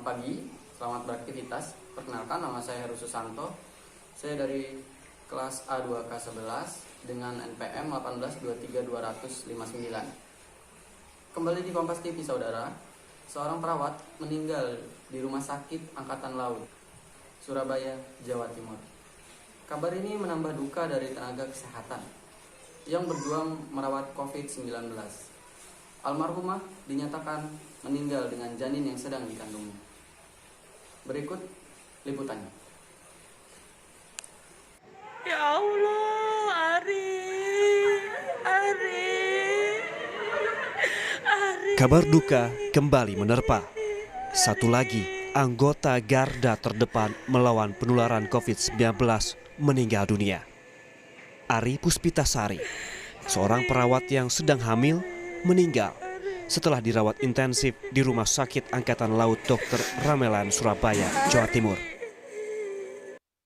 Selamat pagi, selamat beraktivitas. Perkenalkan, nama saya Heru Susanto. Saya dari kelas A2K11 dengan NPM 1823259. Kembali di Kompas TV, saudara. Seorang perawat meninggal di Rumah Sakit Angkatan Laut, Surabaya, Jawa Timur. Kabar ini menambah duka dari tenaga kesehatan yang berjuang merawat COVID-19. Almarhumah dinyatakan meninggal dengan janin yang sedang dikandungnya. Berikut liputannya. Ya Allah, Ari. Kabar duka kembali menerpa. Satu lagi anggota garda terdepan melawan penularan COVID-19 meninggal dunia. Ari Puspitasari, seorang perawat yang sedang hamil, meninggal setelah dirawat intensif di Rumah Sakit Angkatan Laut Dr. Ramelan, Surabaya, Jawa Timur.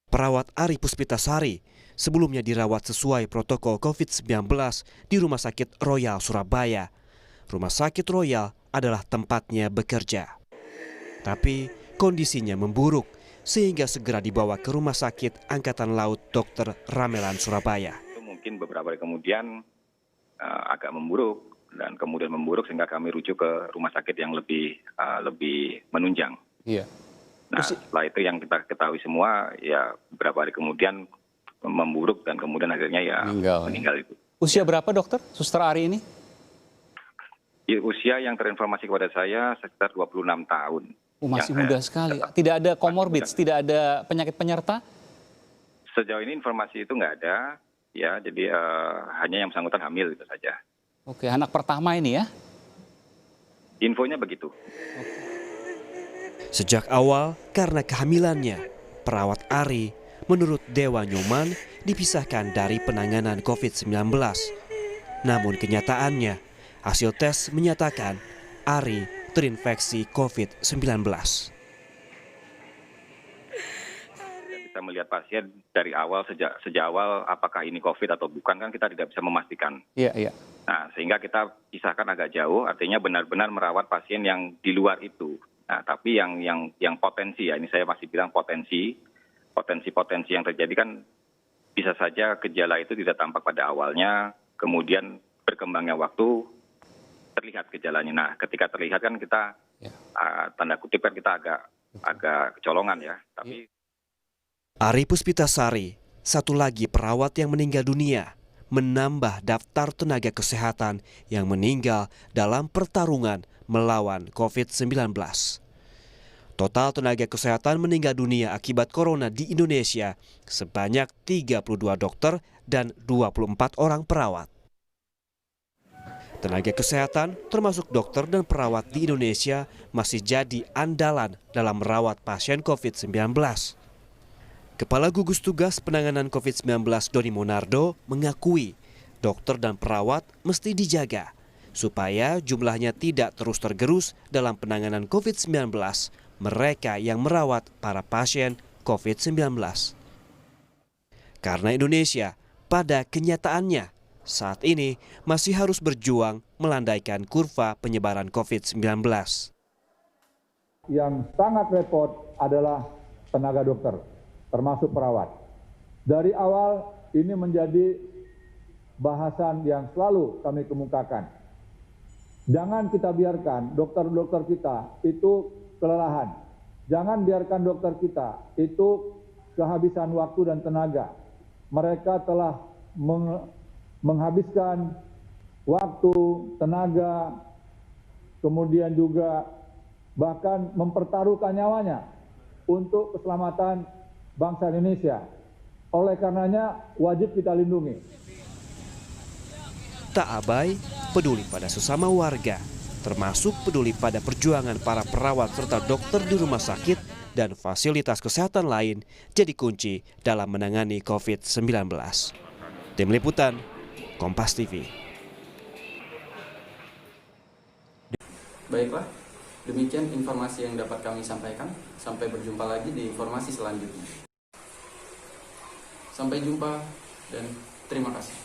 Perawat Ari Puspitasari sebelumnya dirawat sesuai protokol COVID-19 di Rumah Sakit Royal Surabaya. Rumah Sakit Royal adalah tempatnya bekerja. Tapi kondisinya memburuk sehingga segera dibawa ke Rumah Sakit Angkatan Laut Dr. Ramelan, Surabaya. Mungkin beberapa hari kemudian agak memburuk. Dan kemudian memburuk sehingga kami rujuk ke rumah sakit yang lebih menunjang. Iya. Nah, setelah itu yang kita ketahui semua, ya beberapa hari kemudian memburuk dan kemudian akhirnya ya meninggal itu. Usia berapa dokter, Suster Ari ini? Ya, usia yang terinformasi kepada saya sekitar 26 tahun. Masih muda sekali. Tidak ada comorbid, tidak ada penyakit penyerta? Sejauh ini informasi itu nggak ada, ya. Jadi hanya yang bersangkutan hamil itu saja. Oke, anak pertama ini ya? Infonya begitu. Sejak awal karena kehamilannya, perawat Ari menurut Dewa Nyoman dipisahkan dari penanganan COVID-19. Namun kenyataannya, hasil tes menyatakan Ari terinfeksi COVID-19. Kita melihat pasien dari awal, sejak awal apakah ini COVID atau bukan kan kita tidak bisa memastikan. Iya. Nah, sehingga kita pisahkan agak jauh, artinya benar-benar merawat pasien yang di luar itu. Nah, tapi yang potensi ya, ini saya masih bilang potensi yang terjadi kan bisa saja gejala itu tidak tampak pada awalnya, kemudian berkembangnya waktu terlihat gejalanya. Nah, ketika terlihat kan kita tanda kutip kan kita agak kecolongan ya. Tapi Ari Puspitasari, satu lagi perawat yang meninggal dunia, menambah daftar tenaga kesehatan yang meninggal dalam pertarungan melawan COVID-19. Total tenaga kesehatan meninggal dunia akibat corona di Indonesia sebanyak 32 dokter dan 24 orang perawat. Tenaga kesehatan termasuk dokter dan perawat di Indonesia masih jadi andalan dalam merawat pasien COVID-19. Kepala Gugus Tugas Penanganan COVID-19 Doni Monardo mengakui dokter dan perawat mesti dijaga supaya jumlahnya tidak terus tergerus dalam penanganan COVID-19 mereka yang merawat para pasien COVID-19. Karena Indonesia pada kenyataannya saat ini masih harus berjuang melandaikan kurva penyebaran COVID-19. Yang sangat repot adalah tenaga dokter, termasuk perawat. Dari awal ini menjadi bahasan yang selalu kami kemukakan. Jangan kita biarkan dokter-dokter kita itu kelelahan. Jangan biarkan dokter kita itu kehabisan waktu dan tenaga. Mereka telah menghabiskan waktu, tenaga, kemudian juga bahkan mempertaruhkan nyawanya untuk keselamatan bangsa Indonesia. Oleh karenanya wajib kita lindungi. Tak abai, peduli pada sesama warga, termasuk peduli pada perjuangan para perawat serta dokter di rumah sakit dan fasilitas kesehatan lain jadi kunci dalam menangani COVID-19. Tim Liputan, Kompas TV. Baiklah, demikian informasi yang dapat kami sampaikan. Sampai berjumpa lagi di informasi selanjutnya. Sampai jumpa dan terima kasih.